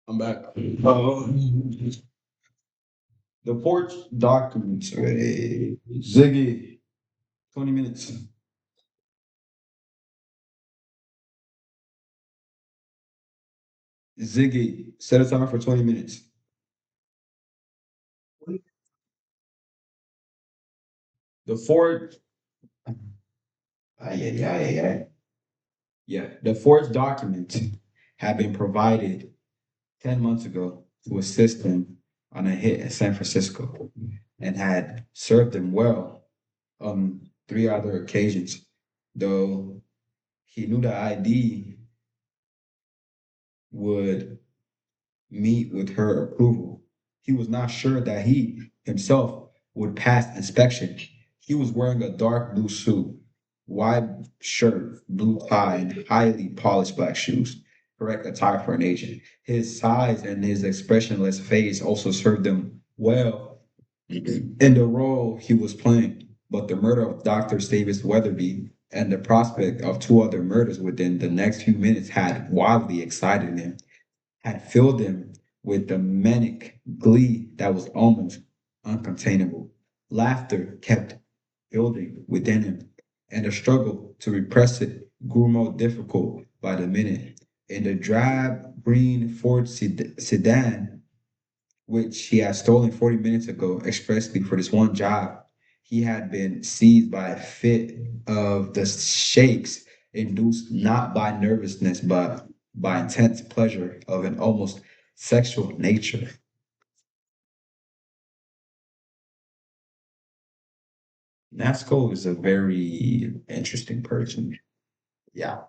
I'm back. The porch documents. Ziggy, 20 minutes. Ziggy, set a timer for 20 minutes. The Ford, yeah, the forged documents had been provided 10 months ago to assist him on a hit in San Francisco and had served him well on three other occasions, though he knew the ID would meet with her approval. He was not sure that he himself would pass inspection. He was wearing a dark blue suit, wide shirt, blue tie, and highly polished black shoes. Correct attire for an agent. His size and his expressionless face also served him well in the role he was playing. But the murder of Dr. Davis Weatherby and the prospect of two other murders within the next few minutes had wildly excited him, had filled him with a manic glee that was almost uncontainable. Laughter kept building within him, and the struggle to repress it grew more difficult by the minute. In the drab green Ford sedan, which he had stolen 40 minutes ago expressly for this one job, he had been seized by a fit of the shakes induced not by nervousness but by intense pleasure of an almost sexual nature. Nasco is a very interesting person. Yeah.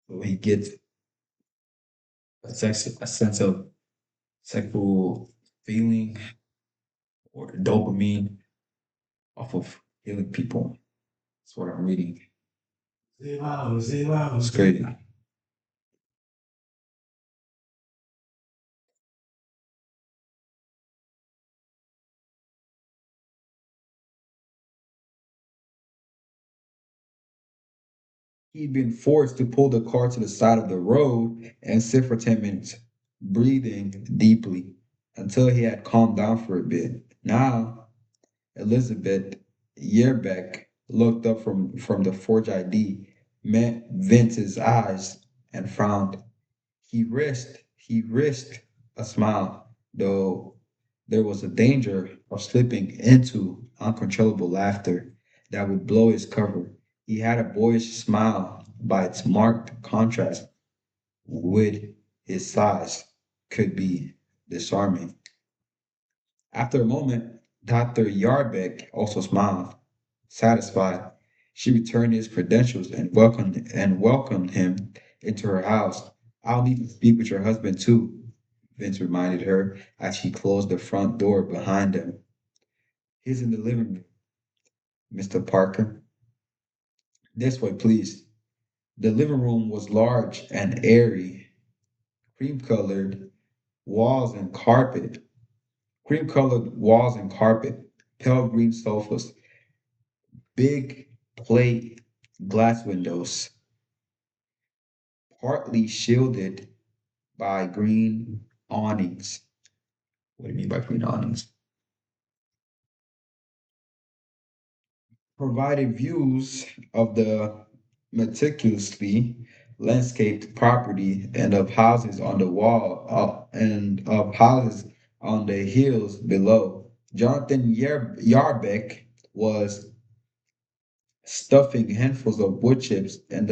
So he gets a sense of sexual feeling or dopamine off of killing people. That's what I'm reading. It's crazy. He'd been forced to pull the car to the side of the road and sit for 10 minutes, breathing deeply until he had calmed down for a bit. Now, Elizabeth Yearbeck looked up from the Forge ID, met Vince's eyes, and frowned. He risked a smile, though there was a danger of slipping into uncontrollable laughter that would blow his cover. He had a boyish smile by its marked contrast with his size could be disarming. After a moment, Dr. Yarbeck also smiled, satisfied. She returned his credentials and welcomed him into her house. I'll need to speak with your husband too, Vince reminded her as she closed the front door behind them. He's in the living room, Mr. Parker. This way, please. The living room was large and airy, cream colored walls and carpet, cream colored walls and carpet, pale green sofas, big plate glass windows, partly shielded by green awnings. What do you mean by green awnings? Provided views of the meticulously landscaped property and of houses on the wall and of houses on the hills below. Jonathan Yarbeck was stuffing handfuls of wood chips and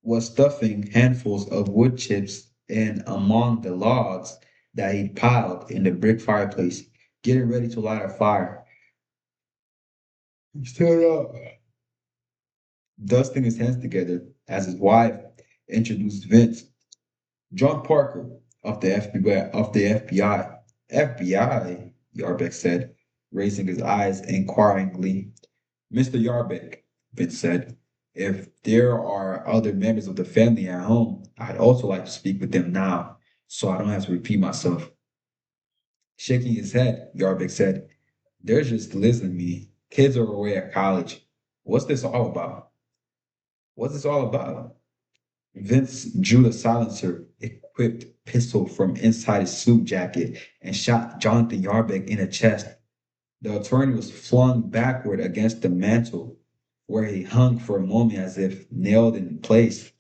was stuffing handfuls of wood chips in among the logs that he piled in the brick fireplace, getting ready to light a fire. He stood up, dusting his hands together as his wife introduced Vince. John Parker of the FBI FBI, Yarbeck said, raising his eyes inquiringly. Mr. Yarbeck, Vince said, if there are other members of the family at home, I'd also like to speak with them now, so I don't have to repeat myself. Shaking his head, Yarbeck said, there's just Liz and me. Kids are away at college. What's this all about? What's this all about? Vince drew the silencer equipped pistol from inside his suit jacket and shot Jonathan Yarbeck in the chest. The attorney was flung backward against the mantel, where he hung for a moment as if nailed in place,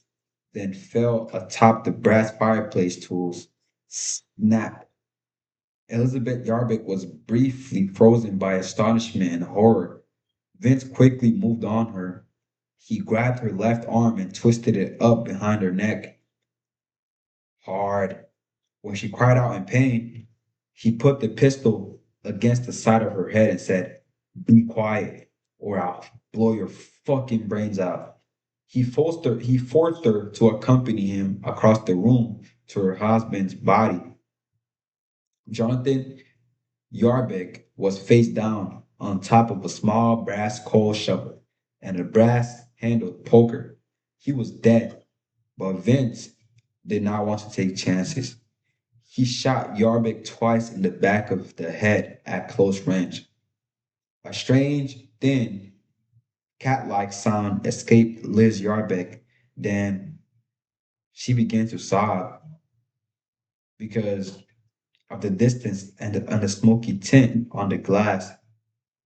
then fell atop the brass fireplace tools. Snap! Elizabeth Yarbeck was briefly frozen by astonishment and horror. Vince quickly moved on her. He grabbed her left arm and twisted it up behind her neck hard. When she cried out in pain, he put the pistol against the side of her head and said, "Be quiet, or I'll blow your fucking brains out." He forced her to accompany him across the room to her husband's body. Jonathan Yarbeck was face down on top of a small brass coal shovel and a brass handled poker. He was dead, but Vince did not want to take chances. He shot Yarbeck twice in the back of the head at close range. A strange, thin, cat-like sound escaped Liz Yarbeck. Then she began to sob because of the distance and the smoky tint on the glass.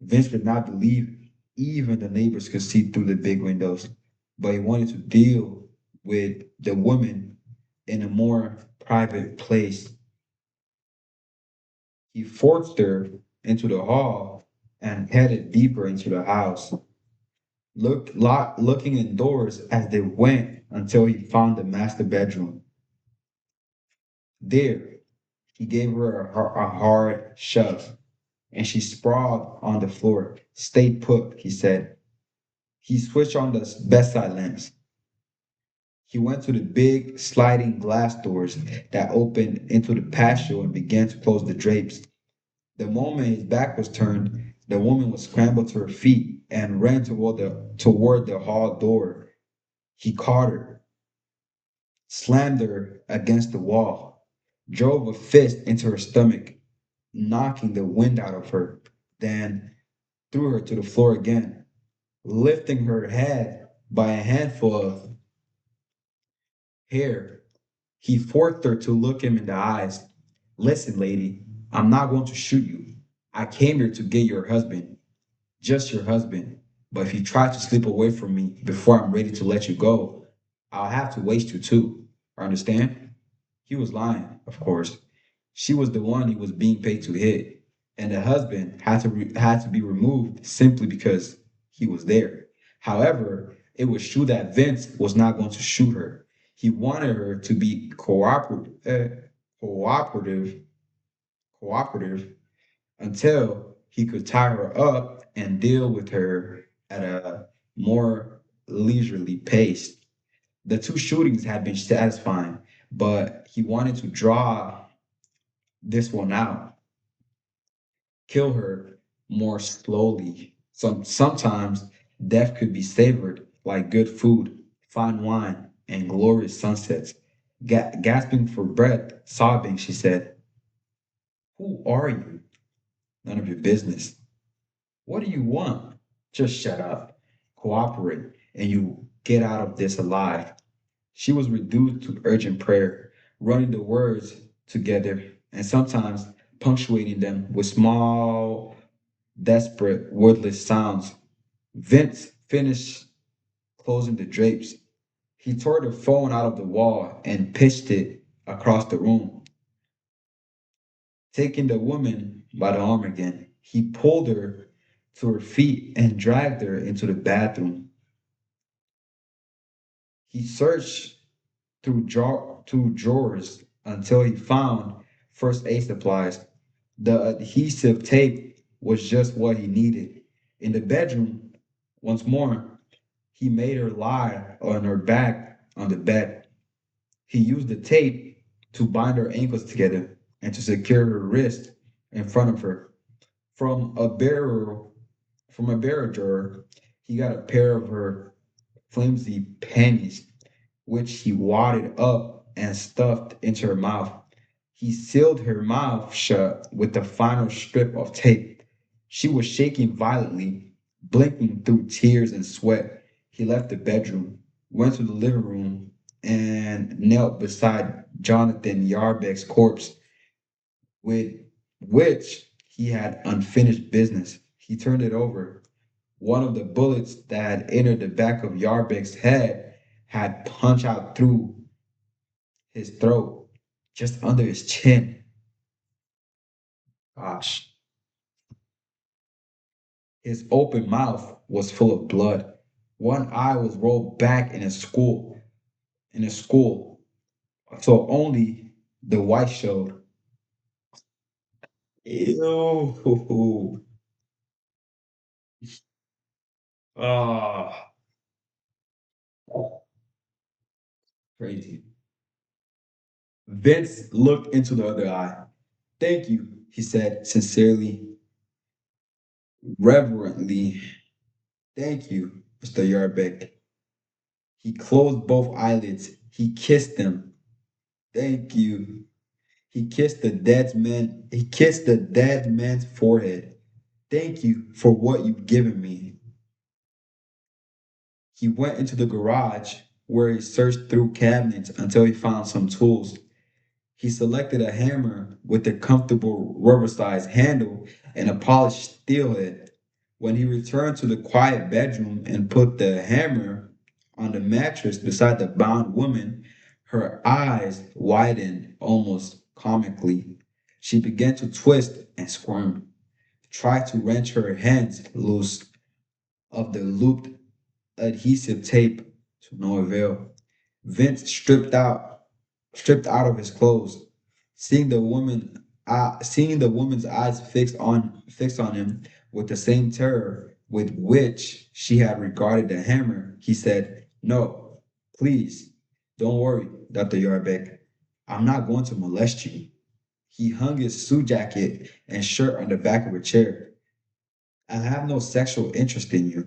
Vince could not believe even the neighbors could see through the big windows, but he wanted to deal with the woman in a more private place. He forced her into the hall and headed deeper into the house, looking indoors as they went until he found the master bedroom. There, he gave her a hard shove, and she sprawled on the floor. "Stay put," he said. He switched on the bedside lamps. He went to the big sliding glass doors that opened into the patio and began to close the drapes. The moment his back was turned, the woman was scrambled to her feet and ran toward the hall door. He caught her, slammed her against the wall, drove a fist into her stomach, knocking the wind out of her, then threw her to the floor again, lifting her head by a handful of hair. He forced her to look him in the eyes. "Listen, lady, I'm not going to shoot you. I came here to get your husband, just your husband. But if you try to slip away from me before I'm ready to let you go, I'll have to waste you too. Understand?" He was lying, of course. She was the one he was being paid to hit, and the husband had to be removed simply because he was there. However, it was true that Vince was not going to shoot her. He wanted her to be cooperative, cooperative until he could tie her up and deal with her at a more leisurely pace. The two shootings had been satisfying, but he wanted to draw this one out, kill her more slowly. Sometimes death could be savored like good food, fine wine, and glorious sunsets. Gasping for breath, sobbing, she said, "Who are you? None of your business. What do you want? Just shut up, cooperate, and you get out of this alive." She was reduced to urgent prayer, running the words together and sometimes punctuating them with small, desperate, wordless sounds. Vince finished closing the drapes. He tore the phone out of the wall and pitched it across the room. Taking the woman by the arm again, he pulled her to her feet and dragged her into the bathroom. He searched through drawers until he found first aid supplies. The adhesive tape was just what he needed. In the bedroom, once more, he made her lie on her back on the bed. He used the tape to bind her ankles together and to secure her wrist in front of her. From a barrel, from a barrel drawer, he got a pair of her flimsy panties, which he wadded up and stuffed into her mouth. He sealed her mouth shut with the final strip of tape. She was shaking violently, Blinking through tears and sweat, he left the bedroom, went to the living room, and knelt beside Jonathan Yarbeck's corpse, with which he had unfinished business. He turned it over. One of the bullets that had entered the back of Yarbeck's head had punched out through his throat, just under his chin. Gosh. His open mouth was full of blood. One eye was rolled back in a skull, so only the white showed. Ew. Ah, crazy. Vince looked into the other eye. Thank you, he said sincerely, reverently. Thank you, Mr. Yarbeck. He closed both eyelids. He kissed them. Thank you. He kissed the dead man's forehead. Thank you for what you've given me. He went into the garage where he searched through cabinets until he found some tools. He selected a hammer with a comfortable rubber-sized handle and a polished steel head. When he returned to the quiet bedroom and put the hammer on the mattress beside the bound woman, her eyes widened almost comically. She began to twist and squirm, tried to wrench her hands loose of the looped adhesive tape to no avail. Vince stripped out of his clothes, seeing the woman's eyes fixed on him with the same terror with which she had regarded the hammer. He said, "No, please, don't worry, Dr. Yarbeck. I'm not going to molest you." He hung his suit jacket and shirt on the back of a chair. "I have no sexual interest in you."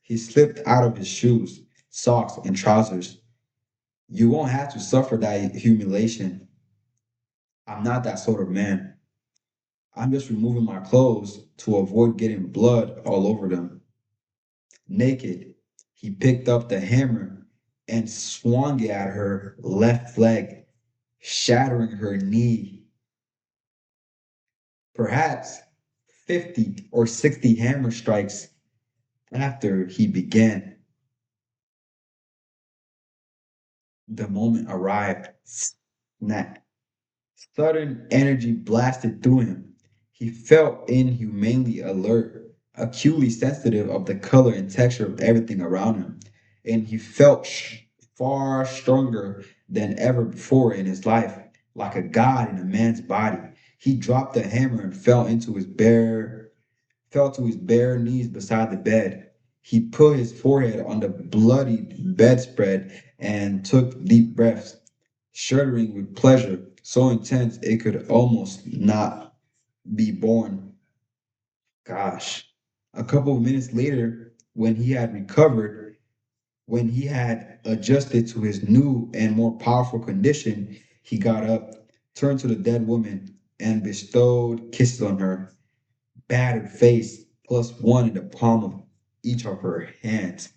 He slipped out of his shoes, socks, and trousers. "You won't have to suffer that humiliation. I'm not that sort of man. I'm just removing my clothes to avoid getting blood all over them." Naked, he picked up the hammer and swung it at her left leg, shattering her knee. Perhaps 50 or 60 hammer strikes after he began, the moment arrived. Snap. Sudden energy blasted through him. He felt inhumanly alert, acutely sensitive of the color and texture of everything around him, and he felt far stronger than ever before in his life, like a god in a man's body. He dropped the hammer and fell to his bare knees beside the bed. He put his forehead on the bloodied bedspread and took deep breaths, shuddering with pleasure so intense it could almost not be borne. Gosh. A couple of minutes later, when he had adjusted to his new and more powerful condition, he got up, turned to the dead woman, and bestowed kisses on her battered face, plus one in the palm of each of her hands.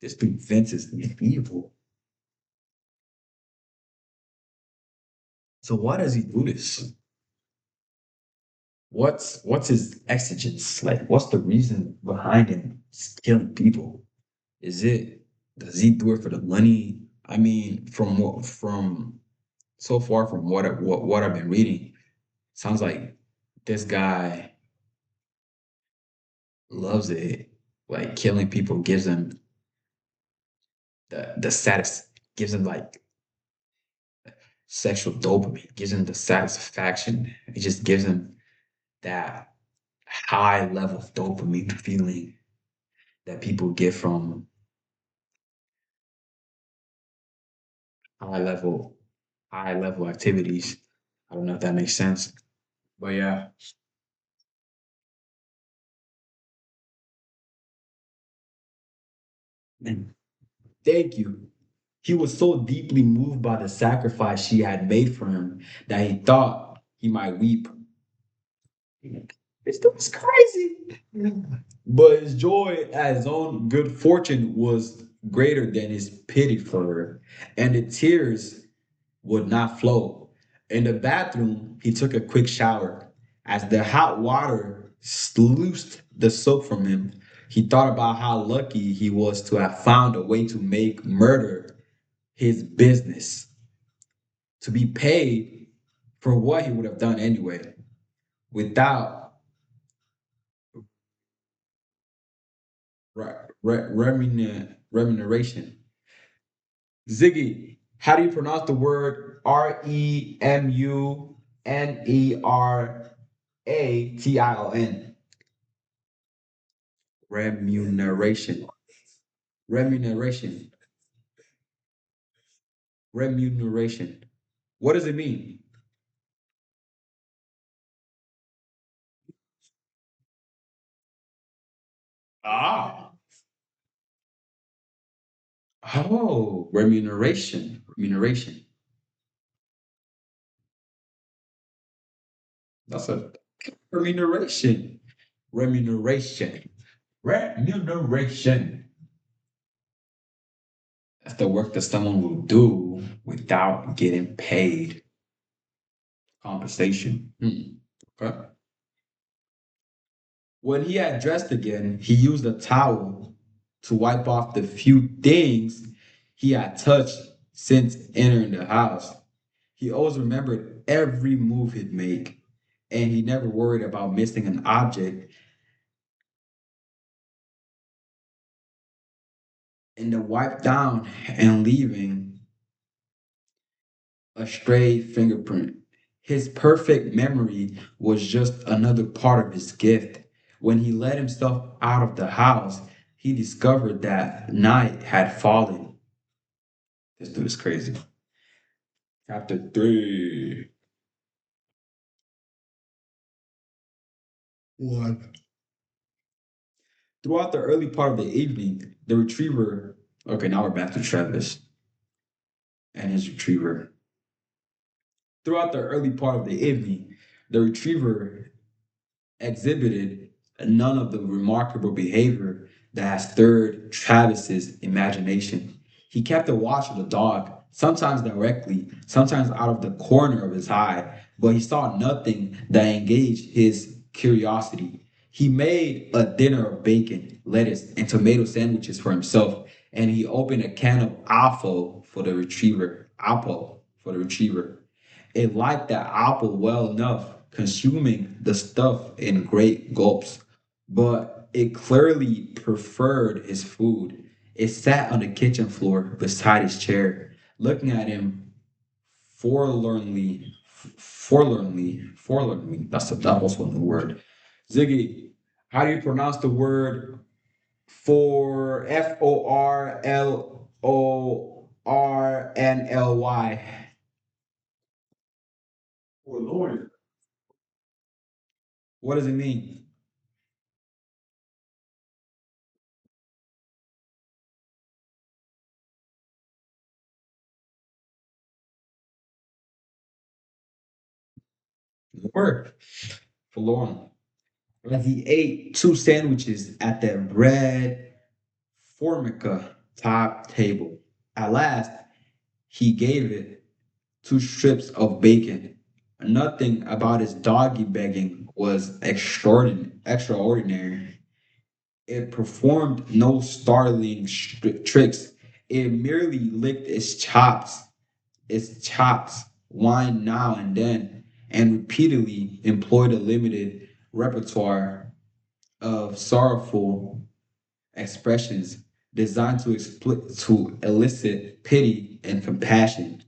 This dude Vince is evil. So why does he do this? What's his exigence? Like, what's the reason behind him killing people? Is it does he do it for the money? I mean, from so far from what I've been reading, sounds like this guy loves it. Like killing people gives him the status, gives him like sexual dopamine, gives him the satisfaction. It just gives him that high level of dopamine feeling that people get from high level high level activities. I don't know if that makes sense. But yeah. Man, thank you. He was so deeply moved by the sacrifice she had made for him that he thought he might weep. This dude is crazy. But his joy at his own good fortune was greater than his pity for her, and the tears would not flow. In the bathroom, he took a quick shower. As the hot water sluiced the soap from him, he thought about how lucky he was to have found a way to make murder his business, to be paid for what he would have done anyway, without remuneration. Ziggy, how do you pronounce the word Remuneration? Remuneration. Remuneration. Remuneration. What does it mean? Ah. Oh, remuneration. Remuneration. That's a remuneration. Remuneration. Remuneration. That's the work that someone will do without getting paid. Compensation. Hmm. Okay. When he had dressed again, he used a towel to wipe off the few things he had touched since entering the house. He always remembered every move he'd make, and he never worried about missing an object and then wipe down and leaving a stray fingerprint. His perfect memory was just another part of his gift. When he let himself out of the house, he discovered that night had fallen. This dude is crazy. Chapter 3. One. Throughout the early part of the evening, the retriever. Okay, now we're back to Travis and his retriever. Throughout the early part of the evening, the retriever exhibited none of the remarkable behavior that had stirred Travis's imagination. He kept a watch of the dog, sometimes directly, sometimes out of the corner of his eye, but he saw nothing that engaged his curiosity. He made a dinner of bacon, lettuce, and tomato sandwiches for himself, and he opened a can of apple for the retriever. Apple for the retriever. It liked the apple well enough, consuming the stuff in great gulps, but it clearly preferred his food. It sat on the kitchen floor beside his chair, looking at him forlornly. That was one word. Ziggy, how do you pronounce the word for Forlornly? Forlorn. What does it mean? Word. Forlorn. As he ate two sandwiches at the red Formica top table. At last, he gave it two strips of bacon. Nothing about his doggy begging was extraordinary. It performed no startling tricks. It merely licked its chops, whined now and then, and repeatedly employed a limited repertoire of sorrowful expressions designed to elicit pity and compassion.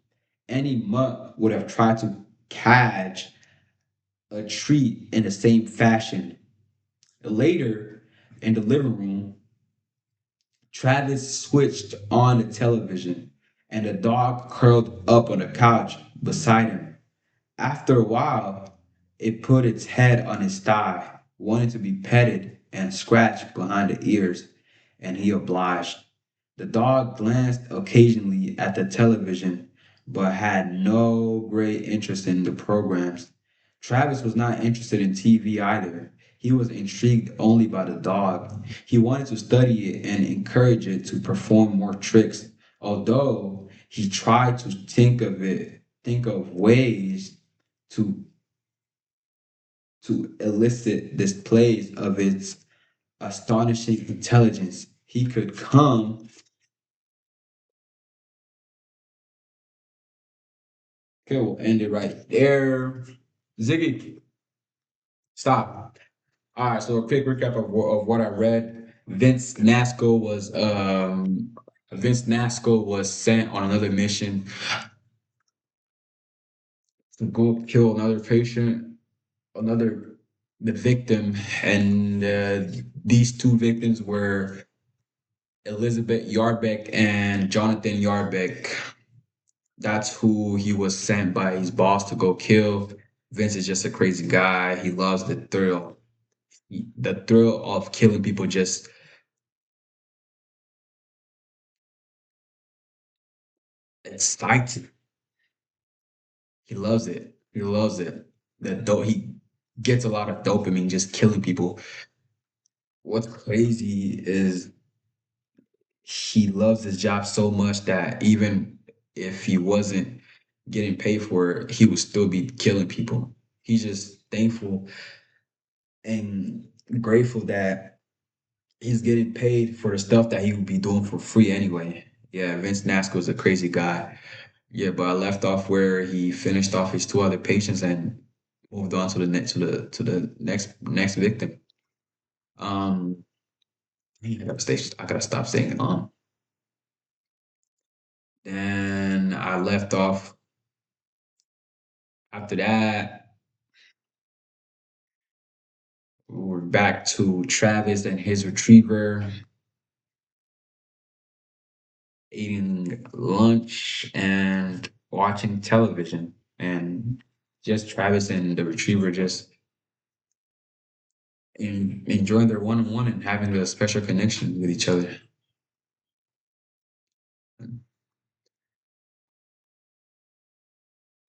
Any mutt would have tried to catch a treat in the same fashion. Later, in the living room, Travis switched on the television, and the dog curled up on the couch beside him. After a while, it put its head on his thigh, wanted to be petted and scratched behind the ears, and he obliged. The dog glanced occasionally at the television, but had no great interest in the programs. Travis was not interested in TV either. He was intrigued only by the dog. He wanted to study it and encourage it to perform more tricks, although he tried to think of ways to elicit displays of its astonishing intelligence. He could come. Okay, we'll end it right there. Ziggy, stop. All right, so a quick recap of what I read. Vince Nasco was sent on another mission to go kill another patient, another the victim, and these two victims were Elizabeth Yardbeck and Jonathan Yardbeck. That's who he was sent by his boss to go kill. Vince is just a crazy guy. He loves the thrill. The thrill of killing people just excites him. He loves it. He loves it. He gets a lot of dopamine just killing people. What's crazy is he loves his job so much that even if he wasn't getting paid for it, he would still be killing people. He's just thankful and grateful that he's getting paid for the stuff that he would be doing for free anyway. Yeah, Vince Nasco is a crazy guy. Yeah, but I left off where he finished off his two other patients and moved on to the next next victim. Um, I gotta stop saying Then I left off after that. We're back to Travis and his retriever eating lunch and watching television, and just Travis and the retriever just enjoying their one on one and having a special connection with each other.